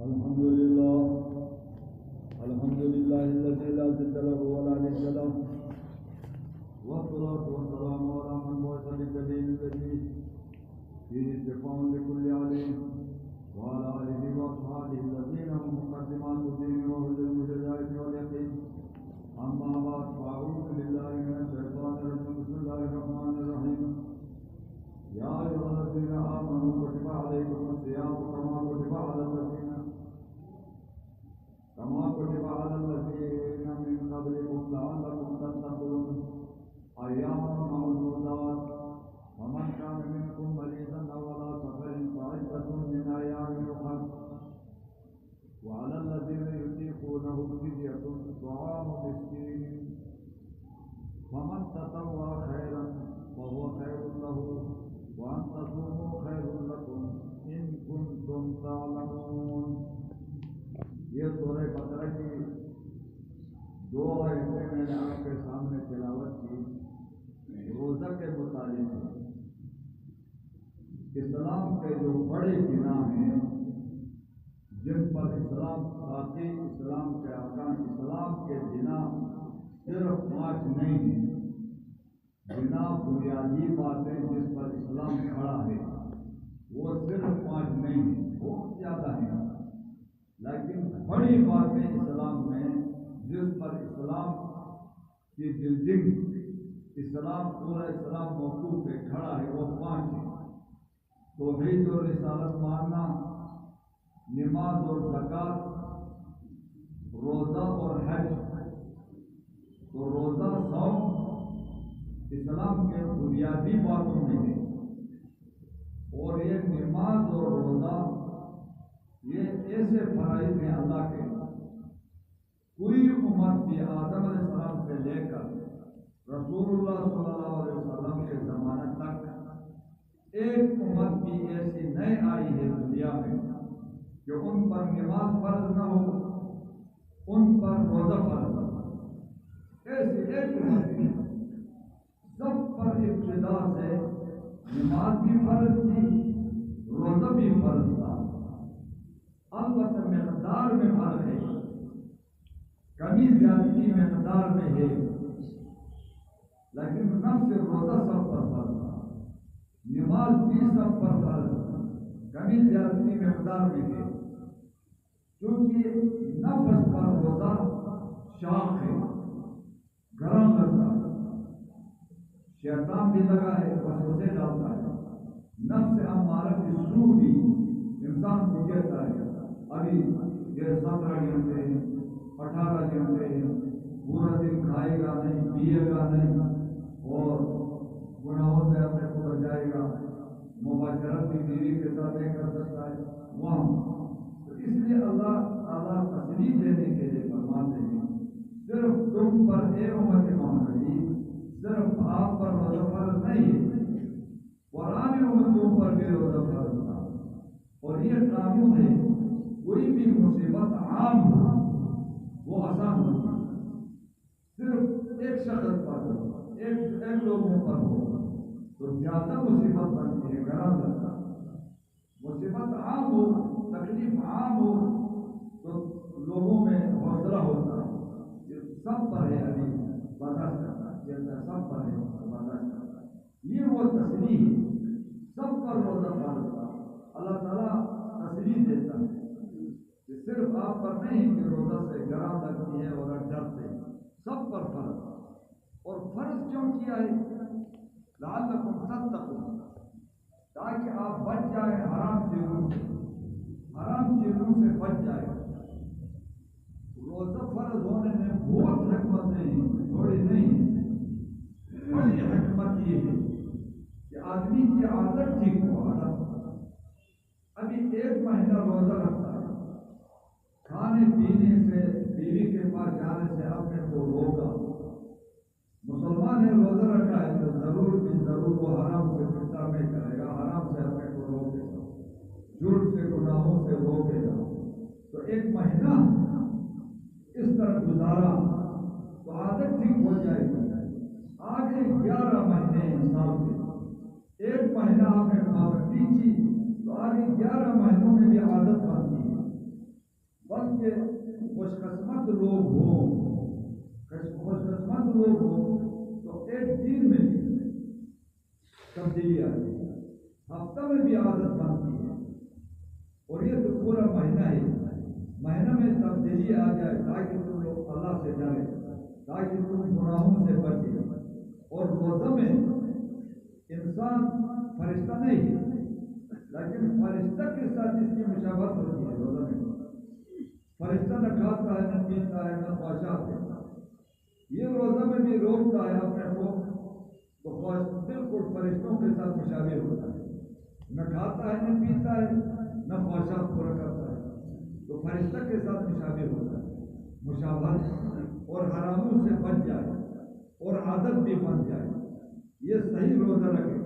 الحمد لله الذي لا ضد له ولا ند له، والصلاة والسلام على من بعث بالدليل الذي فيه شفاء لكل عليم، وعلى آله وأصحابه الذين هم مقدمات الدين وهدى الهداية واليقين. أما بعد، فأعوذ بالله من الشيطان الرجيم. بسم الله الرحمن الرحيم. يا أيها الذين آمنوا كتب عليكم الصيام كما كتب على الذين من قبلكم لعلكم تتقون. أياما معدودات، ومن كان منكم مريضا أو على سفر فعدة من أيام أخر، وعلى الذين يطيقونه فدية طعام مسكين، فمن تطوع خيرا فهو خير له، وأن تصوموا خير لكم إن كنتم تعلمون. یہ سورہ بقرہ کی 2 آیتیں میں نے آپ کے سامنے تلاوت کی. روزہ کے متعلق اسلام کے جو بڑے گناہ ہیں جن پر اسلام باقی اسلام کے ارکان، اسلام کے گناہ صرف 5 نہیں ہیں. گناہ بنیادی باتیں جس پر اسلام کھڑا ہے وہ صرف 5 نہیں ہیں، بہت زیادہ ہیں. لیکن بڑی باتیں اسلام میں جس پر اسلام کی بلڈنگ، اسلام پورا اسلام موقوف پہ کھڑا ہے، وہ 5 ہیں. توحید اور رسالت ماننا، نماز اور زکوٰۃ، روزہ اور حج. تو روزہ صوم اسلام کے بنیادی باتوں میں ہے، اور یہ نماز اور روزہ یہ ایسے فرائض ہیں اللہ کے. کوئی امت بھی آدم علیہ السلام سے لے کر رسول اللہ صلی اللہ علیہ وسلم کے زمانے تک ایک امت بھی ایسی نہیں آئی ہے دنیا میں کہ ان پر نماز فرض نہ ہو، ان پر روزہ فرض نہ ہو. ایسی ایک امت بھی سب پر ابتدا سے نماز بھی فرض تھی، روزہ بھی فرض تھا. البتہ مقدار میں فرق ہے، کمی زیادتی مقدار میں ہے، لیکن نفس روزہ سب پر فرض تھا، نماز بھی سب پر فرض، کمی زیادتی مقدار میں ہے. کیونکہ نفس پر روزہ شاق ہے، گرم لگتا ہے، شیطان بھی لگا ہے، وسوسے ڈالتا ہے. نفس امارہ بالسوء بھی انسان کو کہتا ہے ابھی یہ 17 گھنٹے ہیں، 18 گھنٹے ہیں، پورا دن کھائے گا نہیں، پیے گا نہیں، اور گناہوں سے اپنے کو بچائے گا. مباشرت بھی بیوی کے ساتھ نہیں کر سکتا ہے وہاں. تو اس لیے اللہ تعالیٰ تسلیح دینے کے لیے فرماتے ہیں صرف تم پر اے امت محمدی، صرف آپ پر روزہ فرض نہیں ہے، قرآن امتوں پر بھی روزہ فرض تھا. اور یہ قانون ہے کوئی بھی مصیبت عام ہو وہ آسان ہوتی ہے، صرف ایک شخص پر ہو، ایک لوگوں پر ہو تو زیادہ مصیبت بنتی ہے، گرم لگتا ہے. مصیبت عام ہو، تکلیف عام ہو تو لوگوں میں حوصلہ ہوتا ہے. یہ سب پر ہے، ابھی برداشت کرتا ہے، یہ سب پر ہے برداشت کرتا ہے. یہ وہ تسلیح ہے، سب پر روزہ فرض تھا. اللہ تعالیٰ تسلیح دیتا ہے کہ صرف آپ پر نہیں کہ روزہ سے گرم لگتی ہے اور ڈر سے، سب پر فرض. اور فرض کیوں کیا ہے؟ لعلکم تتقون، تاکہ آپ بچ جائیں حرام چیزوں سے، حرام چیزوں سے بچ جائیں. روزہ فرض ہونے میں بہت حکمتیں ہیں، تھوڑی نہیں ہے. بڑی حکمت یہ ہے کہ آدمی کی عادت ٹھیک ہو. عادت ابھی 1 مہینہ روزہ رکھتا ہے، کھانے پینے سے، بیوی کے پاس جانے سے اپنے کو روکا. مسلمان ہے، روزہ رکھا ہے تو ضرور وہ حرام سے فطر نہیں کرے گا، حرام سے اپنے کو روکے گا، جھوٹ سے، گناہوں سے روکے گا. تو 1 مہینہ اس طرح گزارا تو عادت ٹھیک ہو جائے گی. آگے 11 مہینے انسان کے، 1 مہینہ آپ نے پابندی کی تو آگے 11 مہینوں میں بھی عادت بنتی ہے. خوش قسمت لوگ ہوں تو ایک دن میں بھی تبدیلی آتی ہے، ہفتہ میں بھی عادت بنتی ہے، اور یہ تو پورا مہینہ ہی مہینہ میں تبدیلی آ جائے تاکہ تم لوگ اللہ سے ڈریں، تاکہ تم گناہوں سے بچیں۔ اور روزہ میں انسان فرشتہ نہیں ہے، لیکن فرشتہ کے ساتھ اس کی مشابہت ہوتی ہے۔ روزہ میں فرشتہ نہ کھاتا ہے، نہ پیتا ہے، نہ خواہشات ہے، یہ روزہ میں بھی روکتا ہے اپنے کو، تو بالکل فرشتوں کے ساتھ مشابہ ہوتا ہے، نہ کھاتا ہے، نہ پیتا ہے، نہ خواہشات پورا کرتا ہے، تو فرشتہ کے ساتھ مشابہ ہوتا ہے، مشابہت، اور حراموں سے بچ جائے اور عادت بھی بن جائے۔ یہ صحیح روزہ رکھے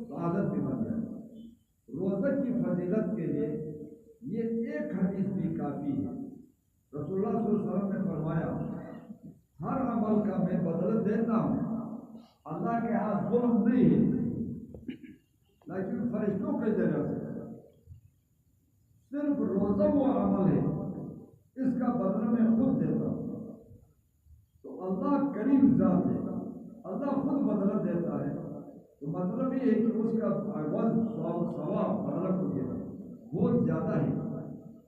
تو عادت بھی بن جائے۔ روزہ کی فضیلت کے لیے یہ ایک حدیث بھی کافی ہے۔ رسول اللہ صلی اللہ علیہ وسلم نے فرمایا، ہر عمل کا میں بدلہ دیتا ہوں، اللہ کے ہاتھ ظلم نہیں ہے، لیکن فرشتوں کے ذریعے سے صرف روزہ وہ عمل ہے اس کا بدلہ میں خود دیتا ہوں۔ تو اللہ کریم ذات ہے، اللہ خود بدلہ دیتا ہے، تو مطلب یہ ہے کہ اس کا ثواب بدلہ کو دیتا ہے بہت زیادہ ہے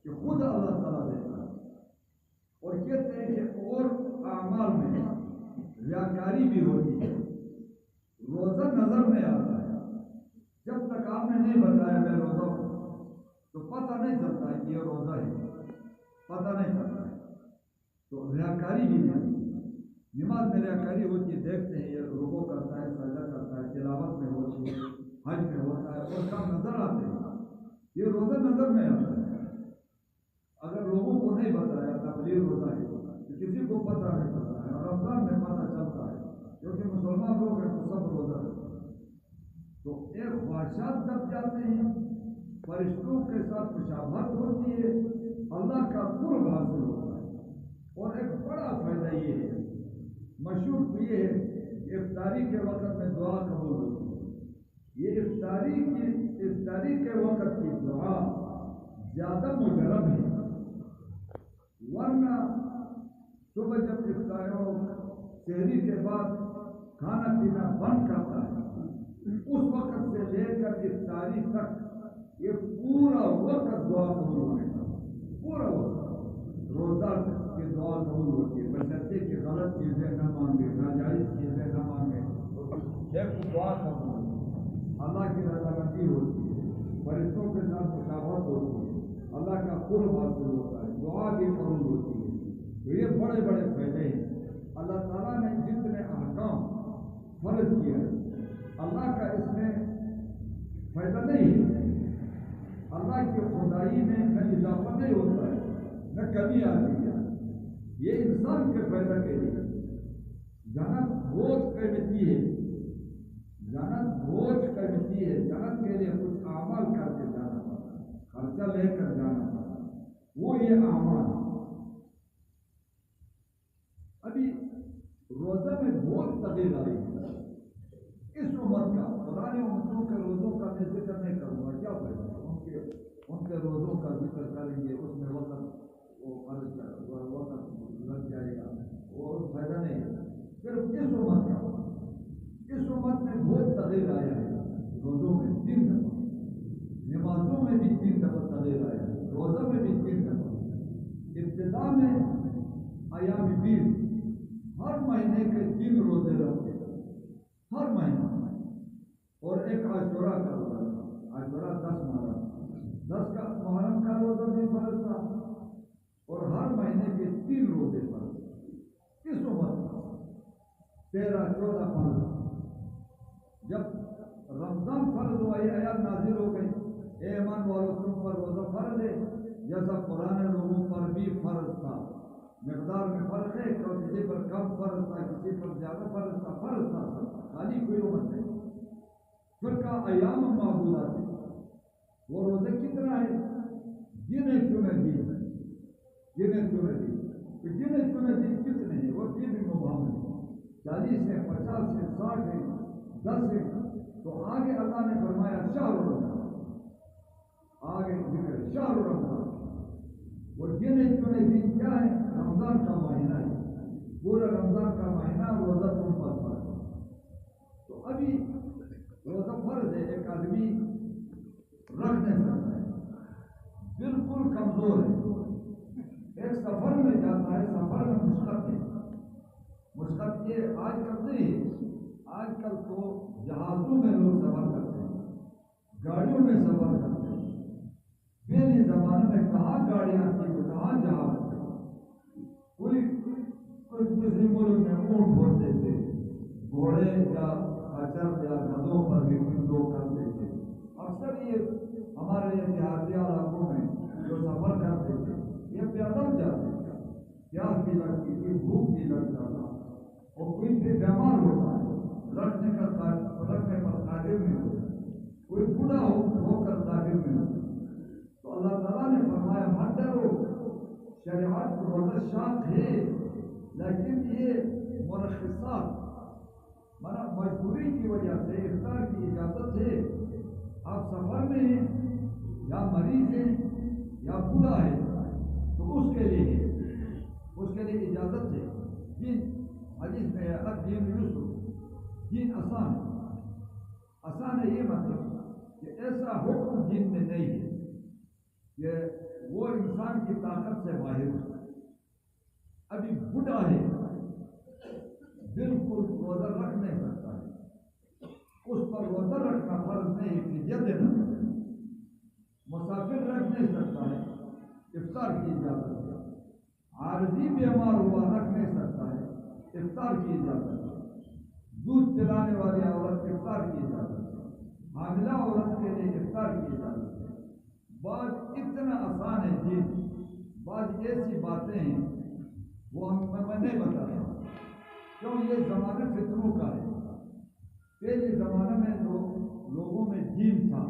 کہ خود اللہ تعالیٰ دیتا ہے۔ اور کہتے ہیں کہ اور اعمال میں ریاکاری بھی ہوتی ہے، روزہ نظر میں آتا ہے، جب تک آپ نے نہیں بتایا میں روزہ ہوں تو پتہ نہیں چلتا ہے کہ یہ روزہ ہے، پتہ نہیں چلتا ہے، تو ریاکاری بھی نہیں ہوتی۔ نماز میں ریاکاری ہوتی ہے، دیکھتے ہیں یہ رکوع کرتا ہے، سجدہ کرتا ہے، تلاوت میں ہوتی ہے، حج میں ہوتا ہے، اور سب نظر آتے ہیں، یہ روزہ نظر میں آتا ہے۔ اگر لوگوں کو نہیں بتایا تبلیغ روزہ ہے تو کسی کو پتہ نہیں چلتا ہے، اور رمضان میں پتہ چلتا ہے کیونکہ مسلمان لوگ ہیں تو سب روزہ رکھتے ہیں، تو ایک خواہشات دب جاتے ہیں، فرشتوں کے ساتھ مشابہت ہوتی ہے، اللہ کا قرب حاصل ہوتا ہے۔ اور ایک بڑا فائدہ یہ ہے، مشہور تو یہ ہے کہ افطاری کے وقت میں دعا قبول ہوتی ہے۔ یہ افطاری کے وقت کی دعا زیادہ مجرب ہے، ورنہ صبح جب افطار ہو، سحری کے بعد کھانا پینا بند کرتا ہے، اس وقت سے لے کر افطاری تک یہ پورا وقت دعا قبول ہونے کا، پورا وقت روزدار کی دعا قبول ہوتی ہے، بشرطے کہ غلط چیزیں نہ مانگے، ناجائز چیزیں نہ مانگے، دیکھو دعا قبول ہوتی ہے، اللہ کی رضامندی ہوتی ہے، فرشتوں کے ساتھ مشابہت ہوتی ہے، اللہ کا قرب حاصل ہوتا ہے، دعا بھی قبول ہوتی ہے۔ تو یہ بڑے بڑے فائدے ہیں۔ اللہ تعالیٰ نے جتنے احکام فرض کیے ہیں، اللہ کا اس میں فائدہ نہیں ہے، اللہ کی خدائی میں نہ اضافہ نہیں ہوتا ہے، نہ کمی آتی ہے، یہ انسان کے فائدہ کے لیے۔ جنت بہت قیمتی ہے، جنت کے لیے کچھ اعمال کر کے جانا پڑتا ہے، خرچہ لے کر جانا پڑتا ہے، وہ یہ اعمال ہے۔ ابھی روزہ میں بہت تغیر آئی ہے اس امت کا، پرانے امتوں کے روزوں کا میں ذکر نہیں کروں گا، کیا فائدہ، ان کے روزوں کا ذکر کریں گے، اس میں وقت لگ جائے گا، وہ فائدہ نہیں ہے۔ صرف اس امت میں بہت تغیر آیا ہے، روزوں میں 3 دفعہ، نمازوں میں بھی 3 دفعہ تغیر آیا ہے، روزہ میں بھی 3 دفعہ۔ ابتدا میں ایام 20 ہر مہینے کے 3 روزے رکھتے ہر مہینہ، اور ایک عاشورہ کا روزہ، عاشورہ 10 محرم کا روزہ بھی فرض تھا، اور ہر مہینے کے 3 روزے فرض۔ کس امت کا 13 14 15 جب رمضان فرض ہوا، یہ آیات نازل ہو گئی، اے ایمان والو تم پر روزہ فرض ہے جیسا پرانے لوگوں پر بھی فرض تھا، مقدار میں فرق ہے، کسی پر کم فرض تھا، کسی پر زیادہ فرض تھا، خالی کوئی امت نہیں۔ پھر کا ایام معدودات ہے، وہ روزے کتنا ہے، جنہیں چنے دن کتنے ہیں، وہ یہ بھی مبہم ہے، 40 ہے، 50 ہے، 60 ہے، 10 ہے، تو آگے اللہ نے فرمایا شہر رمضان، آگے ذکر شہر رمضان، وہ گنے چنے دن کیا ہے؟ رمضان کا مہینہ ہے، پورا رمضان کا مہینہ روزہ تم پر فرض ہے۔ تو ابھی روزہ فرض ہے، ایک آدمی رکھ نہیں سکتا ہے، بالکل کمزور ہے، ایک سفر میں جاتا ہے، سفر میں مشقت ہے، مشقت یہ آج کل نہیں ہے، آج کل تو جہازوں میں لوگ سفر کرتے ہیں، گاڑیوں میں سفر کرتے ہیں، پہلے زمانے میں کہاں گاڑیاں تھی تو کہاں جہاز تھے، کوئی دوسری ملک میں اونٹ ہوتے تھے، گھوڑے یا خچر یا گدھوں پر بھی کچھ لوگ کرتے تھے۔ اکثر یہ ہمارے دیہاتی علاقوں میں جو سفر کرتے تھے یہ پیدل جاتے تھے، پیاس بھی لگتی تھی، بھوک بھی لگتا تھا، اور کوئی بھی بیمار ہوتا ہے رکھنے پر قادر نہیں ہوتا، کوئی بوڑھا ہو کر قادر نہیں ہوتا۔ تو اللہ تعالیٰ نے فرمایا مت ڈرو، شریعت روزہ شاق ہے لیکن یہ مرخصات مجبوری کی وجہ سے افطار کی اجازت ہے، آپ سفر میں ہیں یا مریض ہیں یا بوڑھا ہے تو اس کے لیے اجازت ہے۔ دین حدیث میں الدین یسر، دین آسان ہے، یہ مطلب کہ ایسا حکم دین میں نہیں ہے کہ وہ انسان کی طاقت سے باہر ہو۔ ابھی بوڑھا ہے، بالکل روزہ رکھ نہیں سکتا ہے، اس پر روزہ رکھنا فرض نہیں، فدیہ دینا پڑے گا۔ مسافر رکھ نہیں سکتا ہے، افطار کی اجازت ہے۔ عارضی بیمار ہوا رکھ نہیں سکتا ہے، افطار کی اجازت ہے۔ دودھ پلانے والی عورت افطار کی اجازت ہے، حاملہ عورت کے لیے افطار کی اجازت ہے۔ بعض اتنا آسان ہے دین، بعض ایسی باتیں ہیں وہ میں نہیں بتا رہا ہوں، کیوں یہ زمانہ فتنوں کا ہے۔ پہلے زمانے میں لوگوں میں دین تھا،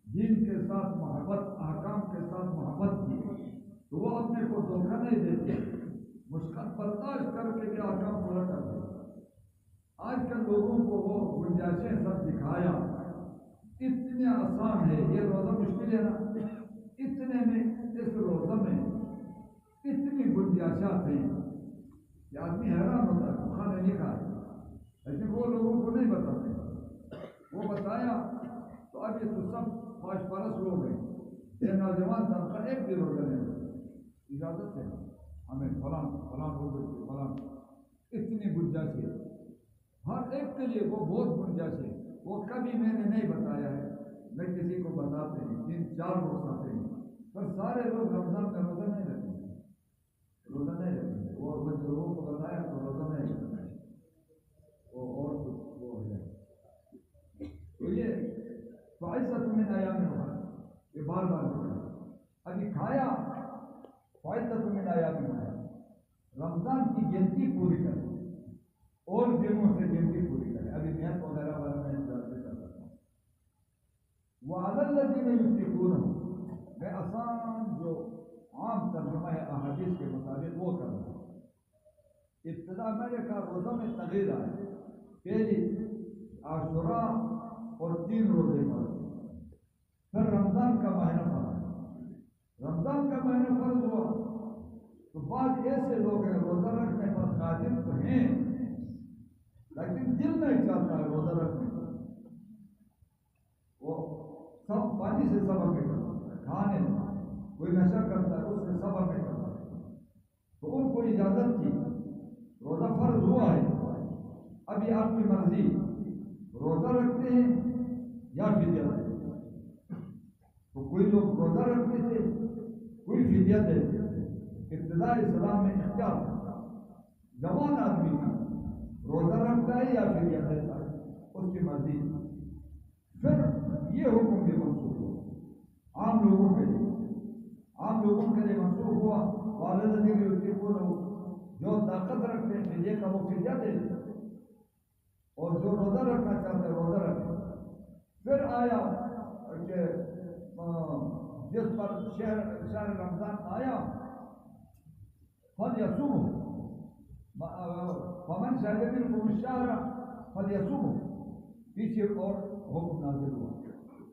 دین کے ساتھ محبت، احکام کے ساتھ محبت تھی، تو وہ اپنے کو دھوکہ نہیں دیتے، مشقت برداشت کر کے بھی احکام پورا کرتے۔ آج کل لوگوں کو وہ گنجائشیں سب دکھایا، اتنے آسان ہے، یہ روزہ مشکل ہے نا، اتنے میں اس روزہ میں اتنی گنجائشات ہیں کہ آدمی حیران ہوتا ہے، کھانے نہیں کھا رہے، لیکن وہ لوگوں کو نہیں بتاتے۔ وہ بتایا تو اب یہ تو سب خواہش پرست لوگ ہیں، یہ نوجوان طبقہ ایک بھی روزہ نہیں ہوتا، اجازت ہے ہمیں فلاں روزے کی فلاں، اتنی گنجائش ہے ہر ایک کے لیے، وہ بہت گنجائش ہے۔ وہ کبھی میں نے نہیں بتایا ہے، میں کسی کو بتاتے ہیں 3-4 لوگ آتے ہیں، پر سارے لوگ رمضان میں روزہ نہیں رکھتے، روزہ نہیں رکھتے، اور وہ لوگوں کو بتایا تو روزہ نہیں رکھتے، اور کچھ وہ ہے۔ تو یہ فائدہ من ایام اخر، یہ بار بار بتایا، ابھی کھایا فائدہ من ایام اخر، رمضان کی گنتی پوری کرے اور دنوں سے گنتی پوری کرے۔ ابھی نیت وغیرہ والا میں انتظار سے کر سکتا ہوں۔ وعلی الذین یطیقونہ، میں آسان جو عام ترجمہ ہے احادیث کے مطابق وہ کر رہا ہوں۔ ابتدا میں نے کہا روزہ میں تغیر آئے، پہلی عاشوراء اور 3 روزے فرض، پھر رمضان کا مہینہ فرض، رمضان کا مہینہ فرض ہوا تو بعض ایسے لوگ ہیں روزہ رکھنے پر قادر تو ہیں لیکن دل نہیں چاہتا ہے روزہ رکھنے کا، وہ سب پانی سے صبر نہیں کرتا، کھانے کوئی نشہ کرتا ہے اس سے صبر نہیں کرتا، تو ان کو اجازت تھی، روزہ فرض ہوا ہے، ابھی آپ کی مرضی روزہ رکھتے ہیں یا فدیہ دیتے ہیں۔ تو کوئی لوگ روزہ رکھتے تھے، کوئی فدیہ دیتے تھے۔ ابتدا اسلام میں اختیار تھا، جوان آدمی کا روزہ رکھتا ہے یا فدیہ دیتا ہے، اس کی مرضی۔ پھر یہ حکم بھی منسوخ ہوا عام لوگوں کے لیے منسوخ ہوا۔ والدین یطیقونہ، جو طاقت رکھتے ہیں فدیہ کا وہ فدیہ دے دیں، اور جو روزہ رکھنا چاہتے ہیں روزہ رکھیں۔ پھر آیا کہ جس پر شہر رمضان آیا فلیصومہ، فمن شہد منکم الشہر فلیصومہ، پیچھے اور حکم نازل ہوا۔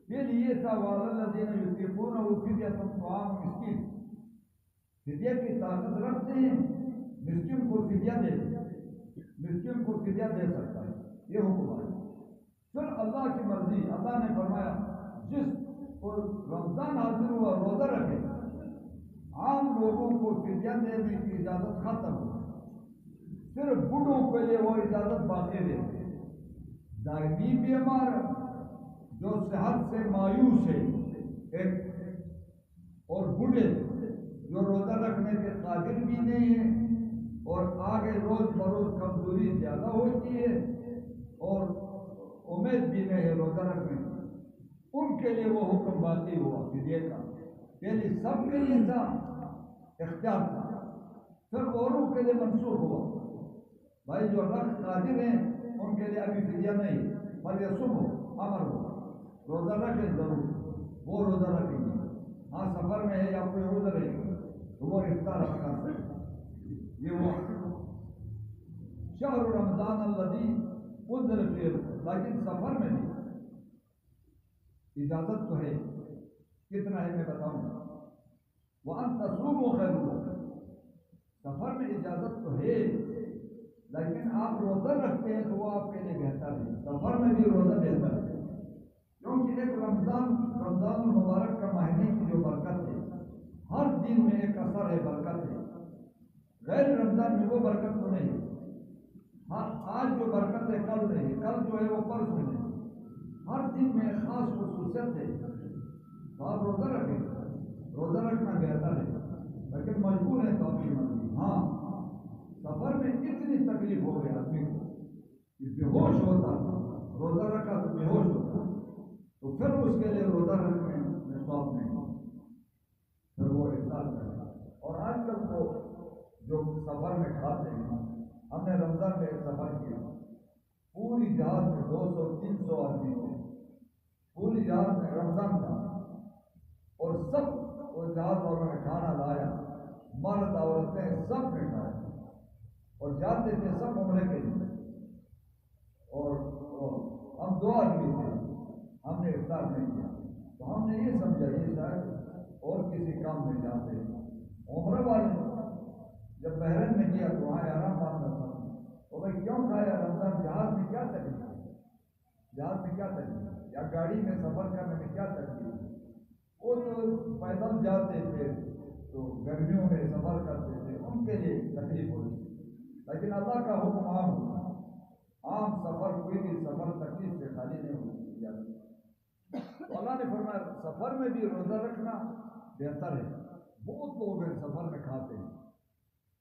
پھر یہ تھا وعلی الذین یطیقونہ فدیۃ طعام مسکین، فدیہ کی طاقت رکھتے ہیں، مسکین کو فدیہ دے مسکین کو فدیہ دے سکتا ہے، یہ حکم ہے۔ پھر اللہ کی مرضی، اللہ نے فرمایا جس کو رمضان حاضر ہوا روزہ رکھے، عام لوگوں کو فدیہ دینے کی اجازت ختم ہو، صرف بوڑھوں کے لیے وہ اجازت باقی رہے۔ دائمی بیمار جو صحت سے مایوس ہے ایک، اور بوڑھے جو روزہ رکھنے کے قادر بھی نہیں ہیں اور آگے روز بروز کمزوری زیادہ ہوتی ہے اور امید بھی نہیں ہے روزہ رکھنے کی، ان کے لیے وہ حکم باقی ہوا فدیے کا۔ پہلے سب کے لیے تھا، اختیار تھا، پھر اوروں کے لیے منسوخ ہوا۔ بھائی جو رکھ قادر ہیں ان کے لیے ابھی فدیہ نہیں، پر یہ صبح امر ہو روزہ رکھیں، ضرور وہ روزہ رکھیں گے۔ ہاں سفر میں ہے یا کوئی عذر ہے تو وہ افطار کر سکتے۔ یہ وہ شہر رمضان الذی انزل فیہ، لیکن سفر میں بھی اجازت تو ہے، کتنا ہے میں بتاؤں گا۔ وَأَن تَصُومُوا خَيْرٌ لَكُمْ، سفر میں اجازت تو ہے لیکن آپ روزہ رکھتے ہیں تو وہ آپ کے لیے بہتر ہے۔ سفر میں بھی روزہ بہتر ہے، کیونکہ ایک رمضان المبارک کا مہینے کی جو برکت ہے، ہر دن میں ایک اثر ہے، برکت ہے۔ غیر رمضان میں وہ برکت تو نہیں ہے، آج جو برکت ہے کل نہیں، کل جو ہے وہ پرسوں نہیں، ہر دن میں ایک خاص خصوصیت ہے۔ تو آپ روزہ رکھیں، روزہ رکھنا بہتر ہے، لیکن مجبور ہے تو اپنی مرضی۔ ہاں سفر میں اتنی تکلیف ہو گئی آدمی کو کہ بے ہوش ہوتا، روزہ رکھا تو بے ہوش ہوتا، تو پھر اس کے لیے روزہ رکھنے میں ثواب نہیں، پھر وہ افطار کرے۔ اور آج کل تو جو سفر میں کھاتے ہیں، ہم نے رمضان میں ایک سفر کیا، پوری جہاز میں 200-300 آدمی تھے، پوری جہاز میں رمضان تھا اور سب وہ جہاز والوں نے کھانا لایا، مرد عورتیں سب نے کھایا اور جاتے تھے سب عمرے کے لیے، اور ہم 2 آدمی تھے، ہم نے افطار نہیں کیا، تو ہم نے یہ سمجھا یہ شاید اور کسی کام میں جاتے ہیں۔ عمرے والے جب بحرین میں کیا تو وہاں آرام ماننا تھا، تو بھائی کیوں کھایا؟ رمضان جہاز میں کیا تکلیف ہے؟ جہاز میں کیا تکلیف ہے؟ یا گاڑی میں سفر کرنے میں کیا تکلیف ہے؟ وہ تو پیدل جاتے تھے تو گرمیوں میں سفر کرتے تھے، ان کے لیے تکلیف ہوتی، لیکن اللہ کا حکم عام ہوتا ہے، عام سفر کوئی بھی سفر تکلیف سے خالی نہیں ہوتی۔ تو اللہ نے فرمایا سفر میں بھی روزہ رکھنا بہتر ہے۔ بہت لوگ ہیں سفر میں کھاتے ہیں،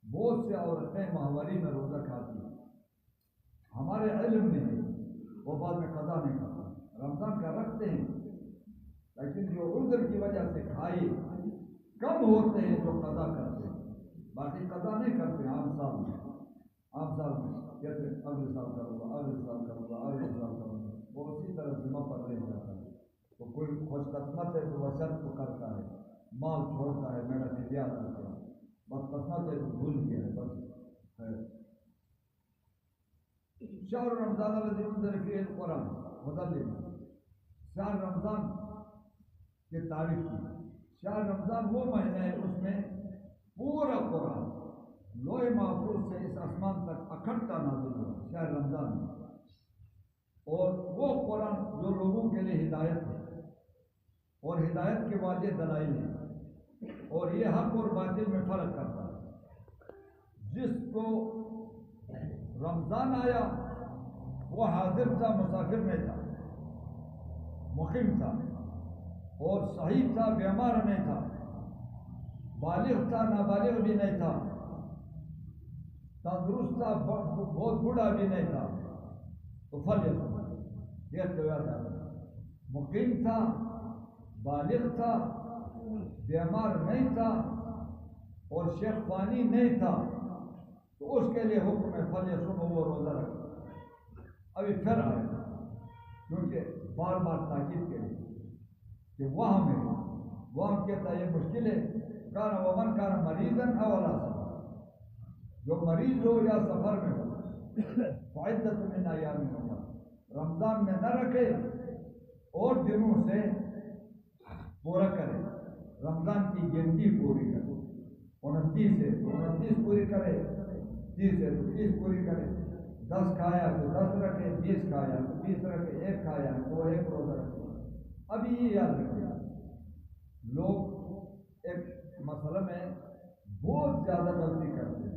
بہت سے عورتیں ماہواری میں روزہ کھاتی ہیں، ہمارے علم میں ہے وہ بعد میں قضا نہیں کرتے، رمضان کا رکھتے ہیں لیکن جو عذر کی وجہ سے کھائے کم ہوتے ہیں جو قضا کرتے ہیں، باقی قضا نہیں کرتے۔ عام سال میں کہتے اگلے سال کروں گا، اگلے سال کروں گا، اگلے سال کروں گا، وہ اسی طرح ذمہ پر رہ جاتا ہے۔ تو کوئی خوش قسمت ہے تو وصیت کو کرتا ہے، مال چھوڑتا ہے، میرا فدیہ ادا کرو، بس قسمت ہے تو بھول گیا ہے، بس ہے۔ شہر رمضان الذی انزل فیہ القرآن ہدی للناس، شہر رمضان کی تعریف کی۔ شہر رمضان وہ مہینہ ہے اس میں پورا قرآن لوح محفوظ سے اس آسمان تک اکٹھا نازل ہوا، شہر رمضان میں، اور وہ قرآن جو لوگوں کے لیے ہدایت ہے اور ہدایت کے واضح دلائل ہیں، اور یہ حق اور باطل میں فرق کرتا ہے۔ جس کو رمضان آیا وہ حاضر تھا، مسافر نہیں تھا، مقیم تھا، اور صحیح تھا، بیمار نہیں تھا، بالغ تھا، نابالغ بھی نہیں تھا، تندرست تھا، بہت بوڑھا بھی نہیں تھا، تو یہ مقیم تھا، بالغ تھا، بیمار نہیں تھا اور شیخ فانی نہیں تھا، تو اس کے لیے حکم ہے فلیصم، وہ روزہ رکھے۔ ابھی پھر آئے کیونکہ بار بار تاکید کے لیے کہ وہاں کہتا ہے یہ مشکل ہے، کان ومن کان مریضاً او علی سفر، جو مریض ہو یا سفر میں ہو، فعدۃ من ایام اخر، رمضان میں نہ رکھے اور دنوں سے پورا کرے، رمضان کی گنتی پوری کرے، 29 ہے تو 29 پوری کرے، 30 ہے تو 30 پوری کرے، 10 کھایا تو 10 رکھے، 20 کھایا تو 20 رکھے، 1 کھایا تو 1 روزہ رکھے۔ ابھی یہ یاد رکھے، لوگ ایک مسئلہ میں بہت زیادہ غلطی کرتے ہیں،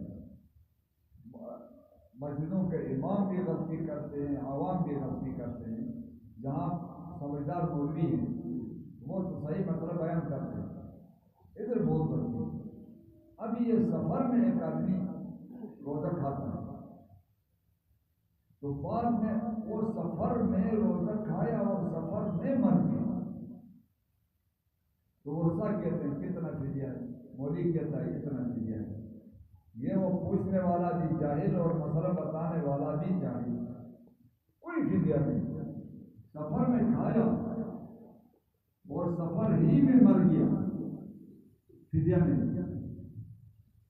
مسجدوں کے امام بھی غلطی کرتے ہیں، عوام بھی غلطی کرتے ہیں، جہاں سمجھدار مولوی ہیں وہ تو صحیح مسئلہ بیان کرتے ہیں، ادھر بہت غلطی۔ ابھی یہ سفر میں ایک آدمی روزہ کھاتا ہے تو بعد میں وہ سفر میں روزہ کھایا اور سفر میں مر گیا تو روزہ کہتے ہیں کتنا فدیہ ہے؟ مولوی کہتا ہے اتنا فدیہ ہے۔ یہ وہ پوچھنے والا بھی جاہل اور مسئلہ بتانے والا بھی جاہل، کوئی فدیہ نہیں۔ سفر میں کھایا اور سفر ہی میں مر گیا، فدیہ نہیں،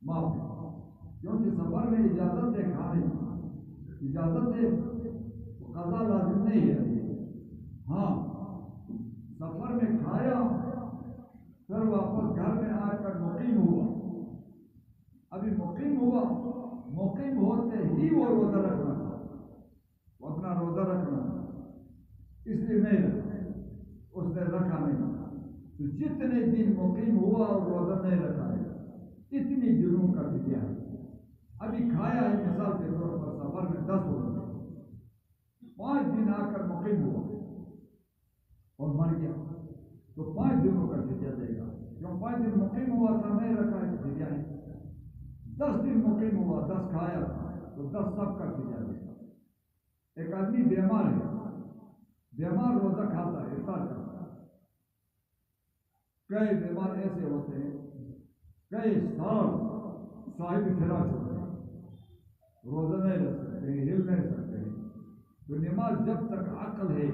معاف، کیونکہ سفر میں اجازت ہے کھانے، اجازت ہے، قضا لازم نہیں ہے۔ ہاں سفر میں کھایا پھر واپس گھر میں آ کر مقیم ہوا، ابھی مقیم ہوا، مقیم ہوتے ہی وہ روزہ رکھنا تھا، وہ اپنا روزہ رکھنا اس لیے نہیں رکھا، اس نے رکھا نہیں، تو جتنے دن مقیم ہوا اور روزہ نہیں رکھا ہے اتنی دنوں کا فدیہ ہے۔ ابھی کھایا ہے مثال کے طور پر سفر میں 10 روزے، 5 دن آ کر مقیم ہوا اور مر گیا تو 5 دنوں کا فدیہ دے گا، جو 5 دن مقیم ہوا تھا نہیں رکھا ہے فدیہ ہے۔ 10 دن مقیم ہوا، 10 کھایا تو 10 سب کا فدیہ دے گا۔ ایک آدمی بیمار ہے، بیمار روزہ کھاتا ہے، افطار کرتا ہے، کئی بیمار ایسے ہوتے ہیں کئی سال صاحب فراش ہوتے ہیں، روزہ نہیں رکھ سکتے ہیں، ہل نہیں سکتے ہیں، تو نماز جب تک عقل ہے،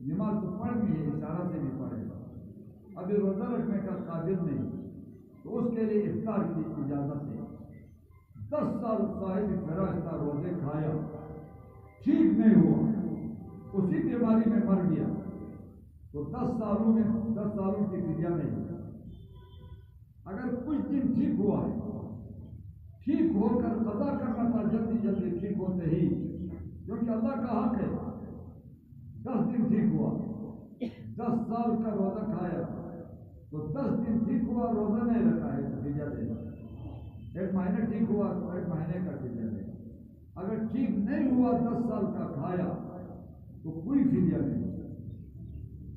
نماز تو پڑھنی ہے، اشارہ سے بھی پڑھے گا، ابھی روزہ رکھنے کا قابل نہیں تو اس کے لیے افطار کی اجازت ہے۔ 10 سال صاحب فراش کا روزے کھایا، ٹھیک نہیں ہوا، اسی بیماری میں مر گیا تو 10 سالوں کی فدیہ نہیں ہے۔ اگر کچھ دن ٹھیک ہوا ہے، ٹھیک ہو کر قضا کرنا تھا جلدی جلدی ٹھیک ہوتے ہی، کیونکہ اللہ کا حق ہے، 10 دن ٹھیک ہوا، 10 سال کا روزہ کھایا تو 10 دن ٹھیک ہوا، روزہ نہیں رکھا ہے تو فدیہ دے گا۔ 1 مہینہ ٹھیک ہوا تو 1 مہینے کا فدیہ دے گا۔ اگر ٹھیک نہیں ہوا 10 سال کا کھایا تو کوئی فدیہ نہیں،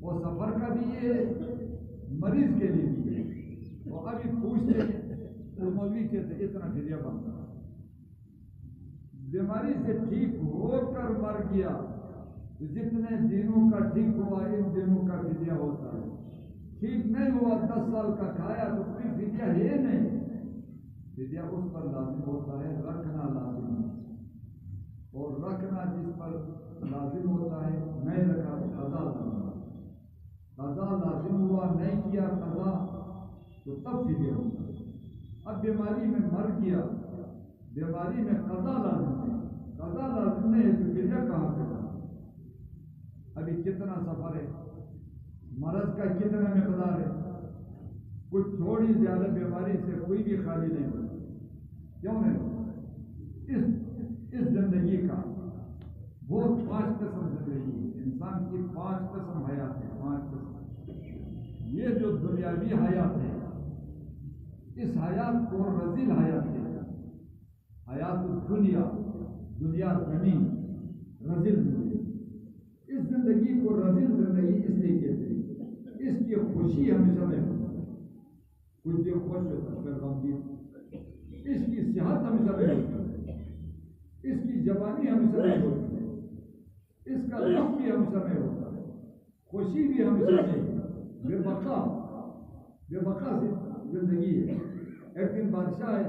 وہ سفر کا بھی ہے، مریض کے لیے بھی ہے۔ وہ ابھی پوچھتے ہیں تو مولوی کہتے اتنا فدیہ بنتا ہے، بیماری سے ٹھیک ہو کر مر گیا تو جتنے دنوں کا ٹھیک ہوا ان دنوں کا فدیہ ہوتا ہے، ٹھیک نہیں ہوا 10 سال کا کھایا تو کوئی فدیہ ہے نہیں، فدیہ اس پر لازم ہوتا ہے، رکھنا لازم ہے، اور رکھنا جس پر لازم ہوتا ہے نہیں رکھا تو قضا لازم ہے، قضا لازم ہوا نہیں کیا قضا تو تب فدیہ ہوتا ہے۔ اب بیماری میں مر گیا، بیماری میں قضا لازم ہے، قضا لازم نہیں ہے تو فدیہ کہاں سے ہوگا؟ ابھی کتنا سفر ہے، مرض کا کتنا مقدار ہے، کچھ تھوڑی زیادہ بیماری سے کوئی بھی خالی نہیں ہوتا، کیوں نہیں ہوتا؟ اس زندگی کا بہت 5 قسم زندگی ہے، انسان کی 5 قسم حیات ہے، 5 قسم۔ یہ جو دنیاوی حیات ہے اس حیات کو رذیل حیات ہے، حیات الدنیا، دنیا زمین، رذیل زندگی، اس زندگی کو رذیل زندگی اس لیے کہتے ہیں، اس کی خوشی ہمیشہ نہیں ہوتی، کچھ دیر خوش ہوتا ہے پھر غمگین، اس کی صحت ہمیشہ نہیں ہوتی، اس کی جوانی ہمیشہ نہیں ہوتی، اس کا غم بھی ہمیشہ نہیں ہوتا، خوشی بھی ہمیشہ نہیں، بے بقا زندگی ہے۔ ایک دن بادشاہ ہے،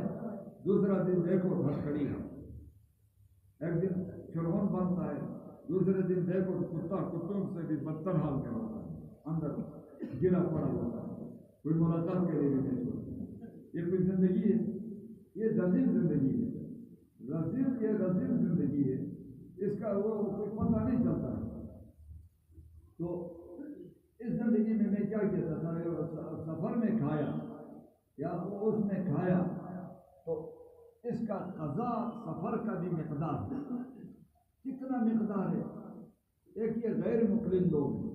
دوسرا دن دیکھو ہتھکڑی ہے، ایک دن فرعون بنتا ہے، دوسرے دن دیکھو کتا کتوں سے بھی بدتر حال میں ہوتا ہے، اندر گرا پڑا ہوتا ہے، کوئی ملاقات کے لیے بھی نہیں ہوتا۔ یہ کوئی زندگی ہے، یہ رذیل زندگی ہے، یہ رذیل زندگی ہے، اس کا وہ کوئی پتہ نہیں چلتا ہے۔ تو اس زندگی میں کیا کہتا تھا، سفر میں کھایا یا اس نے کھایا تو اس کا قضا سفر کا بھی مقدار ہے. کتنا مقدار ہے؟ ایک یہ غیر مقلد لوگ ہیں،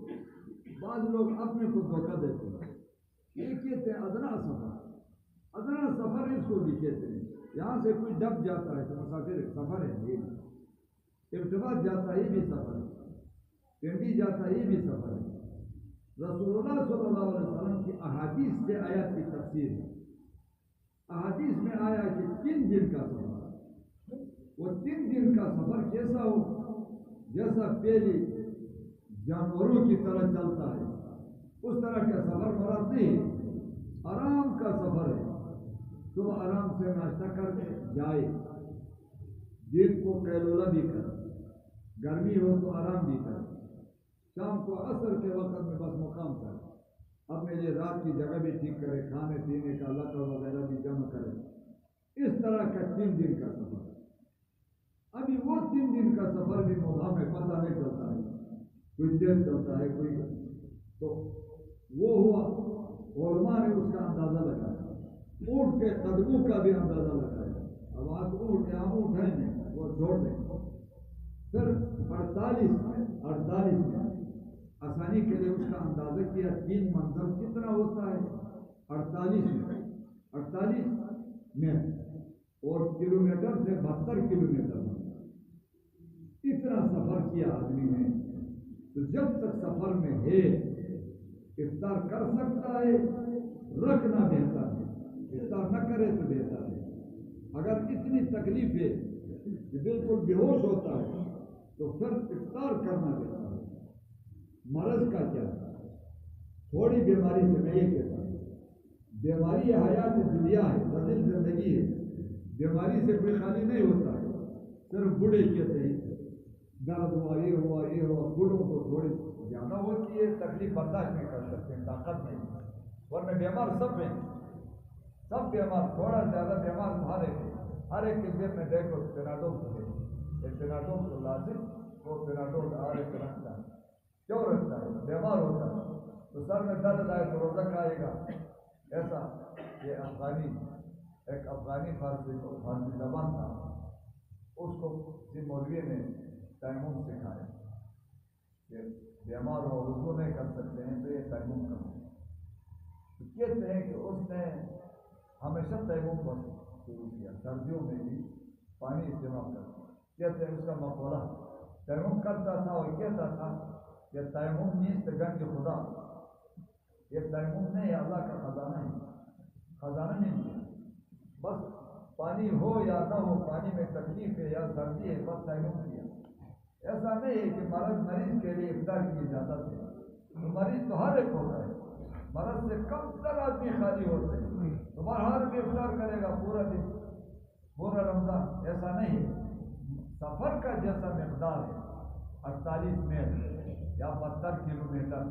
بعض لوگ اپنے کو دھوکہ دیتے ہیں. یہ کہتے ہیں ادنا سفر، ادنا سفر اس کو بھی کہتے ہیں. یہاں سے کوئی ڈب جاتا ہے تو مسافر سفر ہے، یہ بھی ارتباط جاتا ہے، یہ بھی سفر ہے. پنڈی جاتا ہے، یہ بھی سفر ہے. رسول اللہ صلی اللہ علیہ وسلم کی احادیث سے آیات کی تفسیر ہے. احادیث میں آیا کہ 3 دن کا سفر، وہ 3 دن کا سفر کیسا ہو؟ جیسا پہلی جانوروں کی طرح چلتا ہے اس طرح کا سفر مراد نہیں ہے. آرام کا سفر ہے. تو آرام سے ناشتہ کر کے جائے، دن کو قیلولہ بھی کر، گرمی ہو تو آرام بھی کر، شام کو عصر کے وقت میں بس مقام کر، اپنے لیے رات کی جگہ بھی ٹھیک کرے، کھانے پینے کا لکڑ وغیرہ بھی جمع کرے. اس طرح کا 3 دن کا سفر. ابھی وہ 3 دن کا سفر بھی موضوع میں پتہ نہیں چلتا ہے، کوئی دیر چلتا ہے کوئی، تو وہ ہوا. علماء نے اس کا اندازہ لگایا، اونٹ کے قدموں کا بھی اندازہ لگایا. اب آپ اونٹ یہاں اونٹ ہیں نہیں، وہ چھوڑ دیں. پھر 48 میں آسانی کے لیے اس کا اندازہ کیا 3 منظر کتنا ہوتا ہے. 48 میں اور کلومیٹر سے 72 کلومیٹر اتنا سفر کیا آدمی نے. تو جب تک سفر میں ہے افطار کر سکتا ہے، رکھنا بہتر ہے. افطار نہ کرے تو بہتر ہے. اگر اتنی تکلیف ہے کہ بالکل بے ہوش ہوتا ہے تو پھر افطار کرنا بہتر ہے. مرض کا کیا؟ تھوڑی بیماری سے میں یہ کہتا ہوں، بیماری حیات دنیا ہے، فضل زندگی ہے. بیماری سے کوئی خالی نہیں ہوتا ہے. صرف بوڑھے کہتے ہیں درد ہوا، یہ ہوا، یہ ہوا. بوڑھوں کو تھوڑی زیادہ ہوتی ہے، تکلیف برداشت نہیں کر سکتے، طاقت نہیں. ورنہ بیمار سب ہیں، سب بیمار، تھوڑا زیادہ بیمار ہر ایک کے ذہن میں دیکھو پیناڈول ہے، پیناڈول تو لازم، وہ پیناڈول ہر ایک رکھتا ہے. کیوں رکھتا ہے؟ بیمار ہوتا ہے تو سر میں درد آئے تو روزہ کھائے گا. ایسا یہ ایک افغانی فارسی زبان تھا، اس کو کسی مولوی نے تیمم سکھایا کہ بیمار ہو وضو نہیں کر سکتے ہیں تو یہ تیمم کرو. تو کہتے ہیں کہ اس نے ہمیشہ تیمم پر شروع کیا، سردیوں میں بھی پانی استعمال کرتا. کہتے ہیں اس کا مقولہ تیمم کرتا تھا اور کہتا تھا کہ تیمم نیست گنج خدا، یہ تیمم نہیں، اللہ کا خزانہ ہے. خزانہ نہیں ہے، بس پانی ہو یا نہ ہو، پانی میں تکلیف ہے یا سردی ہے، بس تیمم کیا. ایسا نہیں ہے کہ مریض کے لیے افطار کی اجازت ہے. تو مریض تو ہر ایک ہوتا ہے، مرض سے کم تر آدمی خالی ہوتے ہیں تو ہر بھی افطار کرے گا پورا دن، پورا رمضان. ایسا نہیں ہے. سفر کا جیسا مقدار ہے 48 میل یا 72 کلومیٹر،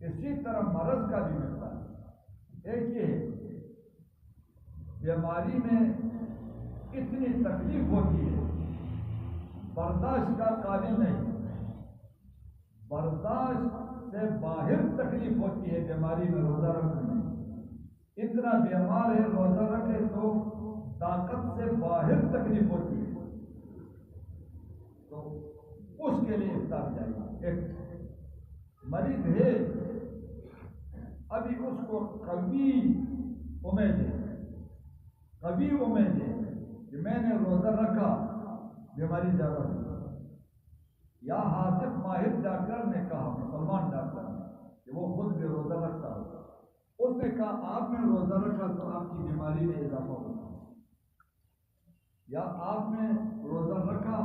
اسی طرح مرض کا بھی مقدار ہے. ایک یہ ہے بیماری میں اتنی تکلیف ہوتی ہے، برداشت کا قابل نہیں، برداشت سے باہر تکلیف ہوتی ہے بیماری میں روزہ رکھنے میں. اتنا بیمار ہے روزہ رکھے تو طاقت سے باہر تکلیف ہوتی ہے، تو اس کے لیے افطار چاہیے. ایک مریض ہے ابھی اس کو قوی امید ہے کہ میں نے روزہ رکھا بیماری زیادہ ہوئی. یا حاذق ماہر ڈاکٹر نے کہا، مسلمان ڈاکٹر نے، کہ وہ خود بھی روزہ رکھتا ہو، اس نے کہا آپ نے روزہ رکھا تو آپ کی بیماری میں اضافہ ہوتا ہے، یا آپ نے روزہ رکھا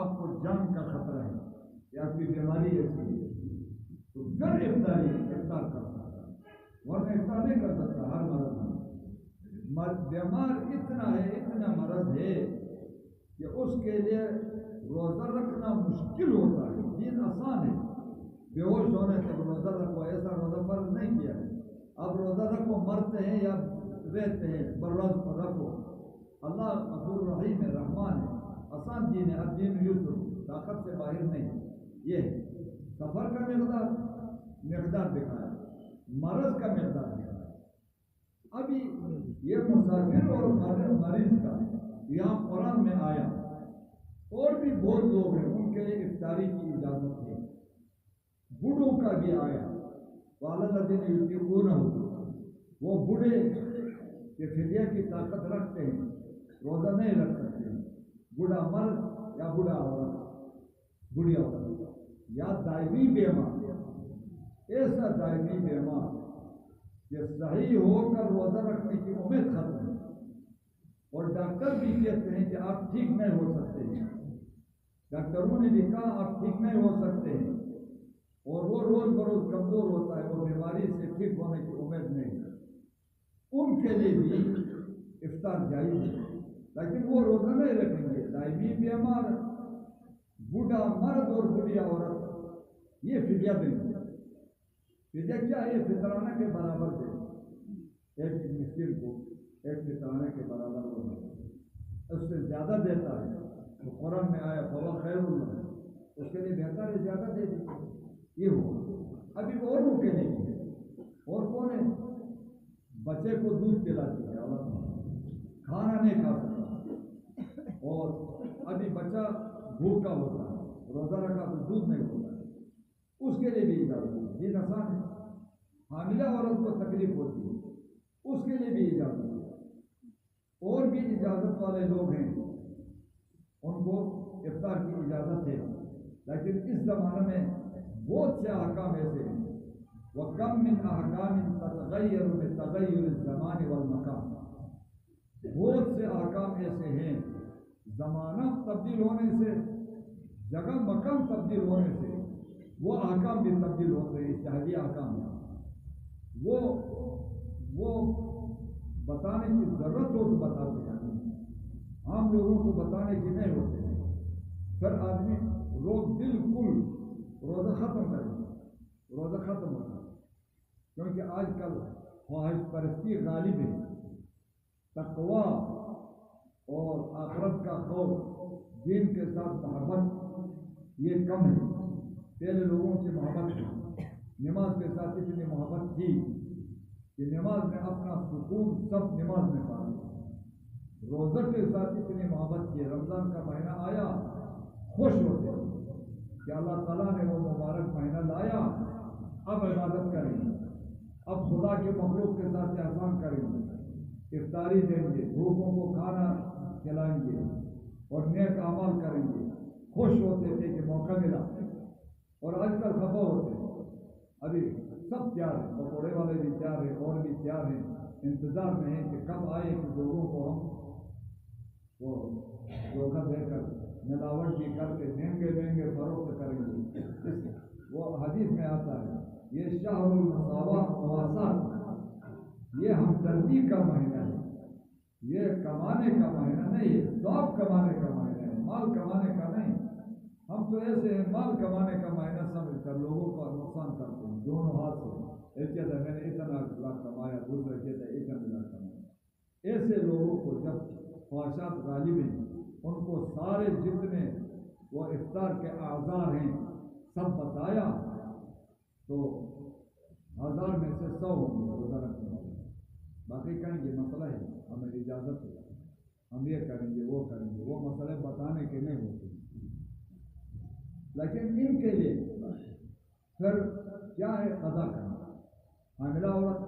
آپ کو جان کا خطرہ ہے یا کوئی بیماری ایسی ہے تو پھر افطار کر سکتا، ورنہ افطار نہیں کر سکتا. ہر مرض بیمار اتنا مرض ہے کہ اس کے لیے روزہ رکھنا مشکل ہوتا ہے. دین آسان ہے، بے ہوش ہونے سے روزہ رکھو، ایسا روزہ فرض نہیں کیا ہے. اب روزہ رکھو، مرتے ہیں یا رہتے ہیں برراز رکھو. اللہ غفور رحیم ہے، رحمان ہے، آسان دین ہے. الدین یسر، طاقت سے باہر نہیں. یہ سفر کا مقدار دکھایا، مرض کا مقدار دکھایا. ابھی یہ مسافر اور مریض کا یہاں قرآن میں آیا، اور بھی بہت لوگ ہیں ان کے لیے افطاری کی اجازت ہے، بوڑھوں کا بھی آیا، والدین یطیقونہ، وہ بوڑھے کہ فدیہ کی طاقت رکھتے ہیں، روزہ نہیں رکھ سکتے، بوڑھا مرد یا بوڑھا عورت، بوڑھی عورت یا دائمی بیمار، ایسا دائمی بیمار کہ صحیح ہو کر روزہ رکھنے کی امید ختم ہے، اور ڈاکٹر بھی کہتے ہیں کہ آپ ٹھیک نہیں ہو سکتے ہیں، ڈاکٹروں نے بھی کہا آپ ٹھیک نہیں ہو سکتے ہیں، اور وہ روز بروز کمزور ہوتا ہے، وہ بیماری سے ٹھیک ہونے کی امید نہیں ہے، ان کے لیے بھی افطار جائز ہے، لیکن وہ روزہ نہیں رکھیں گے۔ دائمی بیمار، بوڑھا مرد اور بوڑھی عورت یہ فدیہ دیں گے۔ فدیہ کیا ہے؟ فطرانہ کے برابر دے، ایک مسکین کو ایک فطرانہ کے برابر ہوگا، اس سے زیادہ دیتا ہے تو قرآن میں آیا فہو خیر لہ، اس کے لیے بہتر ہے زیادہ دے دی، یہ ہوگا۔ ابھی اوروں کے لیے بھی ہے، اور کون ہے؟ بچے کو دودھ پلاتی ہے عورت، کھانا نہیں کھا سکتا، اور ابھی بچہ بھوکا ہوتا ہے، روزہ رکھا تو دودھ نہیں ہوتا ہے، اس کے لیے بھی اجازت ہے، یہ آسان ہے۔ حاملہ عورت کو تکلیف ہوتی ہے، اس کے لیے بھی اجازت ہے۔ اور بھی اجازت والے لوگ ہیں ان کو افطار کی اجازت ہے، لیکن اس زمانے میں بہت سے احکام ایسے ہیں، وَكَمْ مِنْ أَحْكَامٍ تَتَغَيَّرُ بِتَغَيُّرِ الزَّمَانِ وَالْمَكَانِ، بہت سے احکام ایسے ہیں زمانہ تبدیل ہونے سے، جگہ مکان تبدیل ہونے سے وہ احکام بھی تبدیل ہوتے ہیں، اجتہادی احکام ہیں، وہ بتانے کی ضرورت ہو تو بتاتے ہیں، عام لوگوں کو بتانے کی نہیں ہوتے ہیں، پھر آدمی لوگ بالکل روزہ ختم کریں، روزہ ختم ہوتا ہے، کیونکہ آج کل خواہش پرستی غالب ہے، تقویٰ اور آخرت کا خوف، دین کے ساتھ محبت یہ کم ہے۔ پہلے لوگوں کی محبت تھی، نماز کے ساتھ اتنی محبت تھی کہ نماز میں اپنا سکون سب نماز میں پا لیا، روزہ کے ساتھ اتنی محبت کی، رمضان کا مہینہ آیا خوش ہوتے کہ اللہ تعالیٰ نے وہ مبارک مہینہ لایا، اب عبادت کریں گے، اب خدا کے مخلوق کے ساتھ احسان کریں گے، افطاری دیں گے، بھوکوں کو کھانا کھلائیں گے اور نیک اعمال کریں گے، خوش ہوتے تھے کہ موقع ملا، اور آج کل خفا ہوتے ہیں۔ ابھی سب تیار ہیں، پکوڑے والے بھی تیار ہیں، اور بھی تیار ہیں، انتظار میں ہیں کہ کب آئے کہ لوگوں کو ہم وہ دھوکہ دے کر ملاوٹ بھی کر کے مہنگے فروخت کریں گے۔ وہ حدیث میں آتا ہے یہ شہر المواسات، یہ ہمدردی کا مہینہ ہے، یہ کمانے کا مہینہ نہیں ہے، ثواب کمانے کا مہینہ ہے، مال کمانے کا نہیں۔ ہم تو ایسے ہیں مال کمانے کا مہینہ سمجھ کر لوگوں کا نقصان کرتے ہیں دونوں ہاتھ سے، ایک کہتا ہے میں نے اتنا لاکھ کمایا، دوسرا کہتا ہے اتنا لاکھ کمایا۔ ایسے لوگوں کو جب خواہشات غالب ہیں، ان کو سارے جتنے وہ افطار کے اعذار ہیں سب بتایا تو 1000 میں سے 100 ہوں گے روزہ رکھنے والے، باقی کہیں گے مسئلہ ہے ہمیں اجازت ہے، ہم یہ کریں گے وہ کریں گے، وہ مسئلے بتانے کے نہیں ہوتے۔ لیکن ان کے لیے پھر کیا ہے؟ قضا کرنا، حاملہ عورت،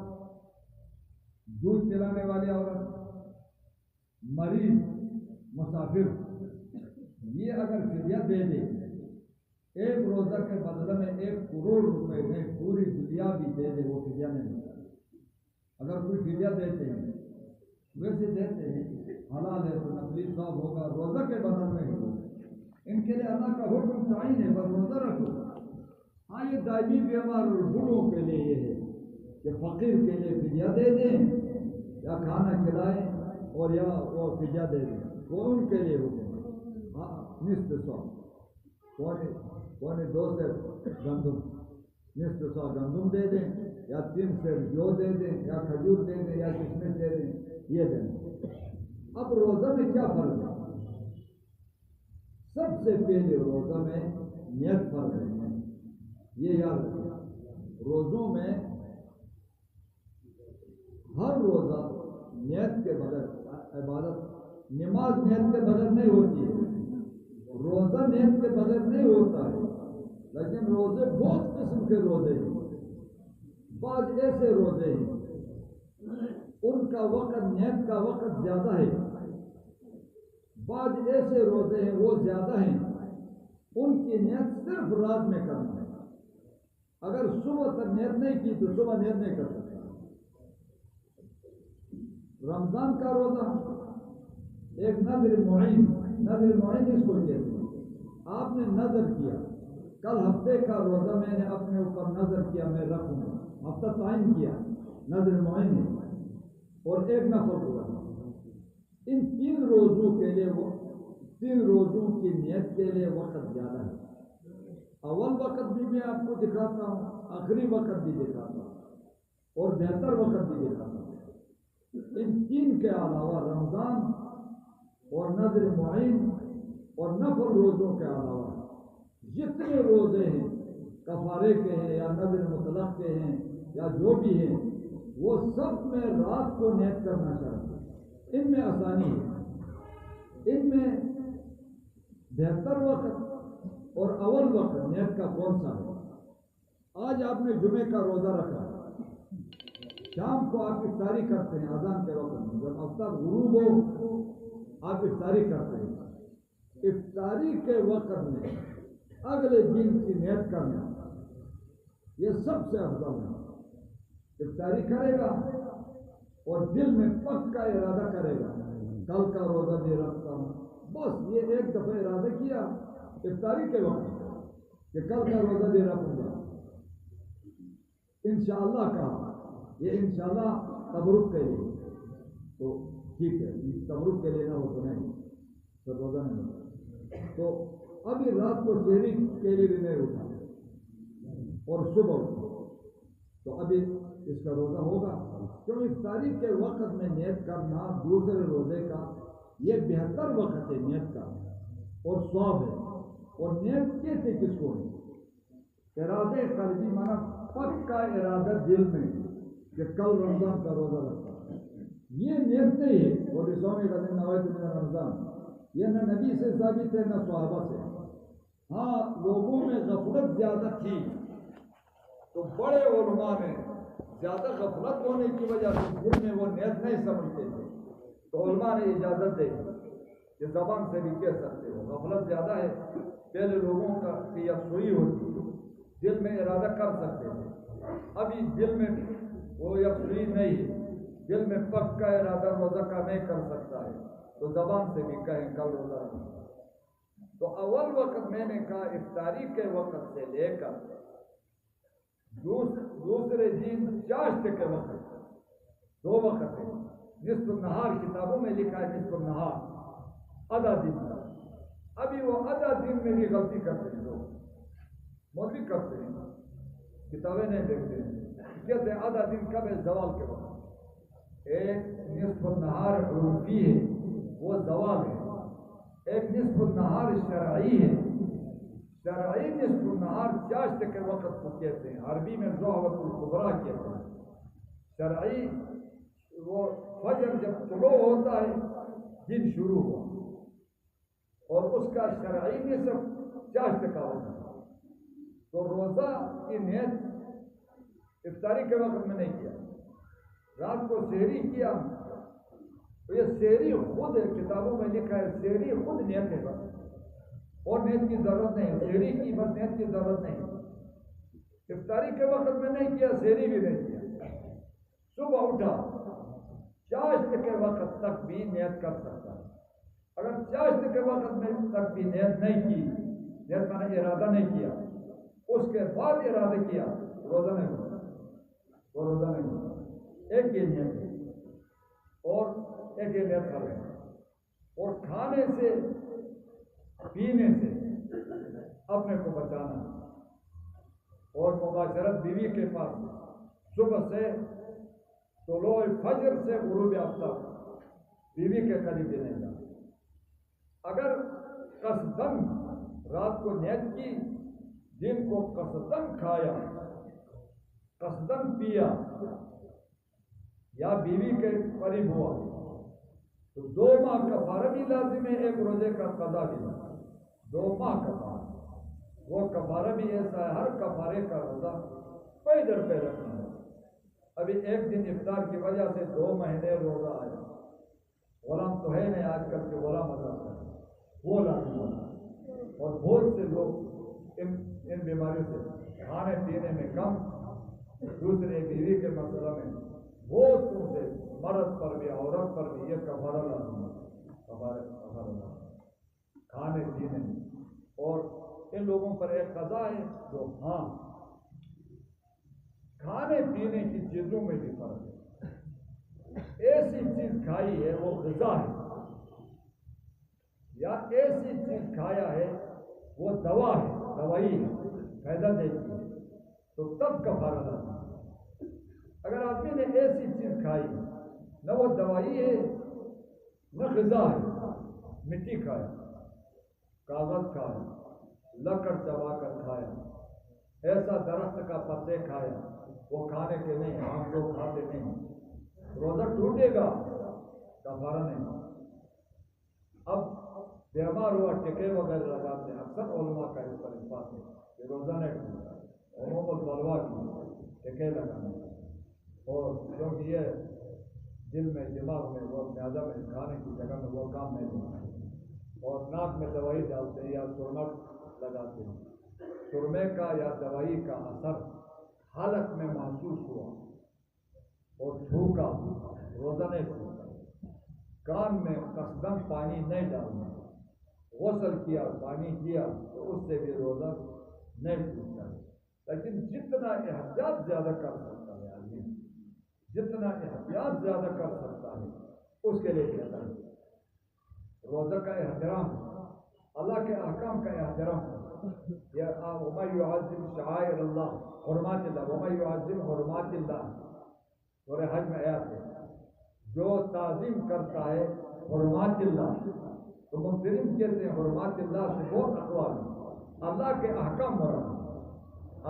دودھ پلانے والی عورت، مریض، مسافر، یہ اگر فدیہ دے دے، ایک روزہ کے بدلے میں 1 کروڑ روپے میں پوری دنیا بھی دے دے، وہ فدیہ نہیں ہوتا۔ اگر کوئی فدیہ دیتے ہیں ویسے دیتے ہیں، حلال ہے تو نقلی ثواب ہوگا، روزہ کے بدل میں ہی ہوگا۔ ان کے لیے اللہ کا حکم تعین ہے بس روزہ رکھو۔ ہاں یہ دائمی بیمار اور بوڑھوں کے لیے یہ ہے کہ فقیر کے لیے فدیہ دے دیں یا کھانا کھلائیں اور یا وہ فدیہ دے دیں، وہ ان کے لیے حکم ہے۔ ہاں نصف سو، پونے 2 سے گندم، نصف سو گندم دے دیں یا 3 سے جو دے دیں یا کھجور دے دیں یا کشمش دے دیں، یہ دیں۔ اب روزہ میں کیا فرق ہے؟ سب سے پہلے روزہ میں نیت فرض ہے، یہ یاد رکھیں۔ روزوں میں ہر روزہ نیت کے بغیر عبادت، نماز نیت کے بغیر نہیں ہوتی ہے، روزہ نیت کے بغیر نہیں ہوتا ہے، لیکن روزے بہت قسم کے روزے ہیں۔ بعض ایسے روزے ہیں ان کا وقت نیت کا وقت زیادہ ہے، بعض ایسے روزے ہیں وہ زیادہ ہیں، ان کی نیت صرف رات میں کرنا ہے۔ اگر صبح تک نیت نہیں کی تو صبح نیت نہیں کر سکتا۔ رمضان کا روزہ ایک نذر معین، نذر معین اس کو کہتے ہیں۔ آپ نے نذر کیا کل ہفتے کا روزہ میں نے اپنے اوپر نذر کیا میں رکھوں گا، ہفتہ تعین کیا، نذر معین ہے، اور ایک نفل پورا۔ ان 3 روزوں کے لیے، وہ 3 روزوں کی نیت کے لیے وقت زیادہ ہے۔ اول وقت بھی میں آپ کو دکھاتا ہوں، آخری وقت بھی دکھاتا ہوں، اور بہتر وقت بھی دکھاتا ہوں۔ ان 3 کے علاوہ رمضان اور نذر معین اور نفل روزوں کے علاوہ جتنے روزے ہیں، کفارے کے ہیں یا نذر مطلق کے ہیں یا جو بھی ہیں، وہ سب میں رات کو نیت کرنا چاہیے۔ ان میں آسانی ہے، ان میں بہتر وقت اور اول وقت نیت کا کون سا ہے؟ آج آپ نے جمعے کا روزہ رکھا، شام کو آپ افطاری کرتے ہیں اذان کے وقت میں، جب آفتاب غروب ہو آپ افطاری کرتے ہیں۔ افطاری کے وقت میں اگلے دن کی نیت کرنا یہ سب سے افضل ہے۔ افطاری کرے گا اور دل میں پکا ارادہ کرے گا، کل کا روزہ بھی رکھتا ہوں، بس یہ ایک دفعہ ارادہ کیا افطاری کے وقت کہ کل کا روزہ بھی رکھوں گا، انشاءاللہ کہا، یہ انشاءاللہ تبرک کے لیے تو ٹھیک ہے، تبرک کے لیے نہ ہو تو نہیں، تو روزہ نہیں ہوتا۔ تو ابھی رات کو سحری کے لیے بھی نہیں اٹھا اور صبح اٹھا تو ابھی اس کا روزہ ہوگا، کیونکہ افطاری کے وقت میں نیت کرنا دوسرے روزے کا یہ بہتر وقت ہے نیت کا اور ثواب ہے۔ اور نیت کیسے کس کو ہے؟ ارادے قلبی، مانا پکا ارادہ دل میں کہ کل رمضان کا روزہ رکھتا، یہ نیت نہیں ہے۔ وہ بھی سومی کا دن نوائت من رمضان، یہ نہ نبی سے ثابت ہے نہ صحابہ سے۔ ہاں لوگوں میں غفلت زیادہ تھی تو بڑے علماء نے زیادہ غفلت ہونے کی وجہ سے دل میں وہ نیت نہیں سمجھتے تھے، تو علماء نے اجازت دے کہ زبان سے بھی کہہ سکتے ہو، غفلت زیادہ ہے، پہلے لوگوں کا یکسوئی ہوتی، دل میں ارادہ کر سکتے تھے، ابھی دل میں وہ یکسوئی نہیں ہے، دل میں پکا ارادہ روزہ کا نہیں کر سکتا ہے، تو زبان سے بھی کہیں کل روزہ رکھنا۔ تو اول وقت میں نے کہا افطاری کے وقت سے لے کر دوسرے دن چاشت کے وقت 2 وقت ہے۔ نصف النہار کتابوں میں لکھا ہے نصف النہار، آدھا دن کا۔ ابھی وہ آدھا دن میں بھی غلطی کرتے ہیں لوگ، مولوی کرتے ہیں، کتابیں نہیں دیکھتے ہیں، کہتے ہیں آدھا دن کب ہے؟ زوال کے وقت۔ ایک نصف النہار عرفی ہے وہ زوال ہے، ایک نصف النہار شرعی ہے۔ شرعی نصف النہار چاشت کے وقت کو کہتے ہیں، عربی میں ظہرۃ الکبریٰ کہتے ہیں۔ شرعی وہ فجر جب طلوع ہوتا ہے دن شروع ہوا، اور اس کا شرعی نصف چاشت کا ہوتا ہے۔ تو روزہ کی نیت افطاری کے وقت میں نہیں کیا، رات کو سحری کیا، تو یہ سحری خود ہے، کتابوں میں لکھا ہے سحری خود نیت ہے بس، اور نیت کی ضرورت نہیں، سحری کی بس نیت کی ضرورت نہیں۔ افطاری کے وقت میں نہیں کیا، سحری بھی نہیں کیا، صبح اٹھا چاشت کے وقت تک بھی نیت کر سکتا ہے۔ اگر چاشت کے وقت میں تک بھی نیت نہیں کی، نیت میں نے ارادہ نہیں کیا، اس کے بعد ارادہ کیا، روزہ نہیں ہوتا، وہ روزہ نہیں ہوتا۔ ایک یہ نیت ہے اور ایک یہ نیت کر رہے ہیں، اور کھانے سے پینے سے اپنے کو بچانا، اور مباشرت بیوی کے پاس صبح سے طلوع فجر سے غروب آفتاب بیوی کے قریب دینے کا۔ اگر قصدن رات کو نیت کی، دن کو قصدن کھایا، قصدن پیا، یا بیوی کے قریب ہوا تو 2 ماہ کفارہ بھی لازم ہے، ایک روزے کا قضا بھی لازم ہے، 2 ماہ کفارہ۔ وہ کفارہ بھی ایسا ہے، ہر کفارے کا روزہ پے در پہ رکھنا ہے۔ ابھی ایک دن افطار کی وجہ سے 2 مہینے روزہ آیا، غلام تو ہے نہیں آج کل کے غلام آزاد ہے، وہ لازم ہوتا ہے۔ اور بہت سے لوگ ان بیماریوں سے کھانے پینے میں کم، دوسرے بیوی کے مسئلہ میں بہت سے مرد پر بھی عورت پر بھی یہ کفارہ لازم ہے، کفارہ لازم کھانے پینے میں۔ اور ان لوگوں پر ایک قضا ہے جو کھانے پینے کی چیزوں میں بھی فرق ہے، ایسی چیز کھائی ہے وہ غذا ہے، یا ایسی چیز کھایا ہے وہ دوا ہے، دوائی ہے، فائدہ دیتی ہے، تو تب کفارہ لازم ہے۔ اگر آدمی نے ایسی چیز کھائی نہ وہ دوائی ہے نہ غذا ہے، مٹی کھایا، کاغذ کھایا، لکڑ چبا کر کھایا، ایسا درخت کا پتے کھایا، وہ کھانے کے نہیں، ہم لوگ کھاتے نہیں، روزہ ٹوٹے گا، کفارہ نہیں۔ اب بیمار ہوا ٹکے وغیرہ لگاتے ہیں، اکثر علماء کا اس پر بات ہے کہ روزہ نہیں ٹوٹتا، عموم البلوا کی ٹکے لگانے، اور کیونکہ یہ دل میں دماغ میں وہ زیادہ میں کھانے کی جگہ میں وہ کام نہیں ہوتا، اور ناک میں دوائی ڈالتے ہیں یا سرما لگاتے ہیں، سرمے کا یا دوائی کا اثر حالت میں محسوس ہوا اور تھوکا، روزہ نہیں ٹوٹتا۔ کان میں قصداً پانی نہیں ڈالنا، غسل کیا پانی کیا تو اس سے بھی روزہ نہیں ٹوٹتا ہے، لیکن جتنا احتیاط زیادہ کر سکتا ہے آدمی، جتنا احتیاط زیادہ کر سکتا ہے اس کے لیے بہتر ہے۔ روزہ کا احترام، اللہ کے احکام کا احترام، یا وَمَن يُعَظِّمْ شَعَائِرَ اللَّهِ حرمات اللہ، وَمَن يُعَظِّمْ حرمات اللہ، سورہ حج میں آیات ہے، جو تعظیم کرتا ہے حرمات اللہ، تو مفسرین کہتے ہیں حرمات اللہ سے بہت اقوال ہیں، اللہ کے احکام مراد،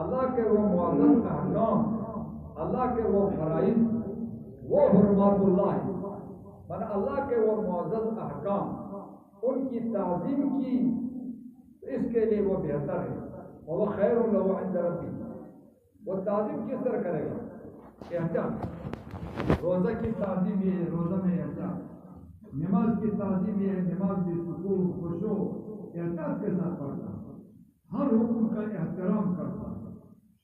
اللہ کے وہ معزز احکام، اللہ کے وہ فرائض، وہ حرمات اللہ ہیں، من اللہ کے وہ معزز احکام، ان کی تعظیم کی، اس کے لیے وہ بہتر ہے، اور وہ خیر له عند ربی۔ وہ تعظیم کس طرح کرے گا؟ احتیاط، روزہ کی تعظیم یہ ہے، روزہ میں احتیاط، نماز کی تعظیم یہ ہے، نماز بھی سکون خشوع احتیاط کے ساتھ پڑھتا ہے، ہر حکم کا احترام کرتا ہے،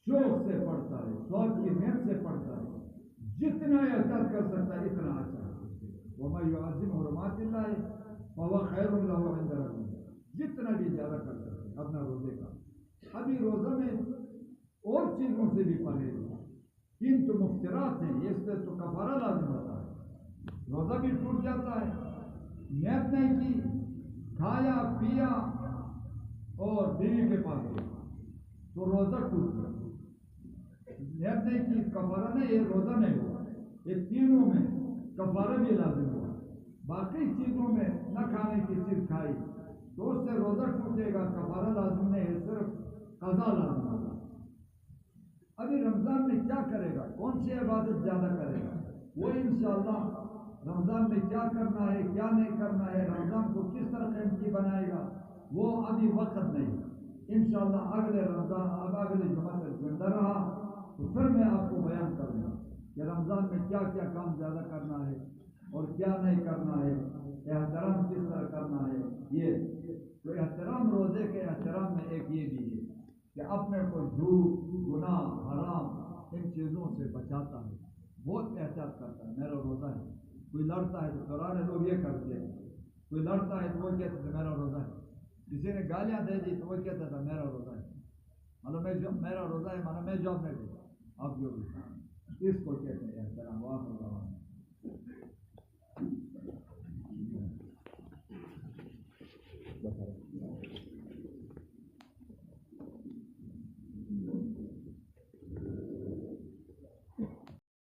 شوق سے پڑھتا ہے، ثواب کی نیت سے پڑھتا ہے، جتنا احتیاط کر سکتا ہے اتنا اچھا ہے۔ وَمَن يُعَظِّمْ حُرُمَاتِ اللَّهِ فَهُوَ خَيْرٌ لَهُ عِندَ رَبِّهِ، جتنا بھی زیادہ کر سکتے ہیں اپنا روزے کا۔ ابھی روزہ میں اور چیزوں سے بھی پرہیز، 3 تو مفترات ہیں، اس سے تو کفارہ لازم ہوتا ہے، روزہ بھی ٹوٹ جاتا ہے، نیت نہیں کی، کھایا پیا اور بیوی کے پاس گیا تو روزہ ٹوٹ گیا، نیت نہیں کی، کفارہ نہیں، یہ روزہ نہیں ہوا، یہ تینوں میں کفارہ بھی لازم ہوا۔ باقی چیزوں میں نہ کھانے کی چیز کھائی تو اس سے روزہ ٹوٹے گا، کفارہ لازم نہیں ہے، صرف قضا لازم ہوگا۔ ابھی رمضان میں کیا کرے گا، کون سی عبادت زیادہ کرے گا، وہ انشاءاللہ رمضان میں کیا کرنا ہے کیا نہیں کرنا ہے، رمضان کو کس طرح قیمتی بنائے گا، وہ ابھی وقت نہیں، انشاءاللہ اگلے رمضان، اب اگلے جمعہ تک زندہ رہا تو پھر میں آپ کو بیان کروں گا کہ رمضان میں کیا کیا کام زیادہ کرنا ہے اور کیا نہیں کرنا ہے، احترام کس طرح کرنا ہے۔ یہ تو احترام، روزے کے احترام میں ایک یہ بھی ہے کہ اپنے کو جھوٹ، گناہ، حرام ان چیزوں سے بچاتا ہے، بہت احتیاط کرتا ہے، میرا روزہ ہے۔ کوئی لڑتا ہے تو قرآن لوگ یہ کرتے ہیں، کوئی لڑتا ہے تو وہ کہتے تھے میرا روزہ ہے، کسی نے گالیاں دے دی تو وہ کہتا تھا میرا روزہ ہے، مطلب میرا روزہ ہے، مطلب میں جواب نہیں دیتا، آپ جو بھی، اس کو کہتے ہیں احترام۔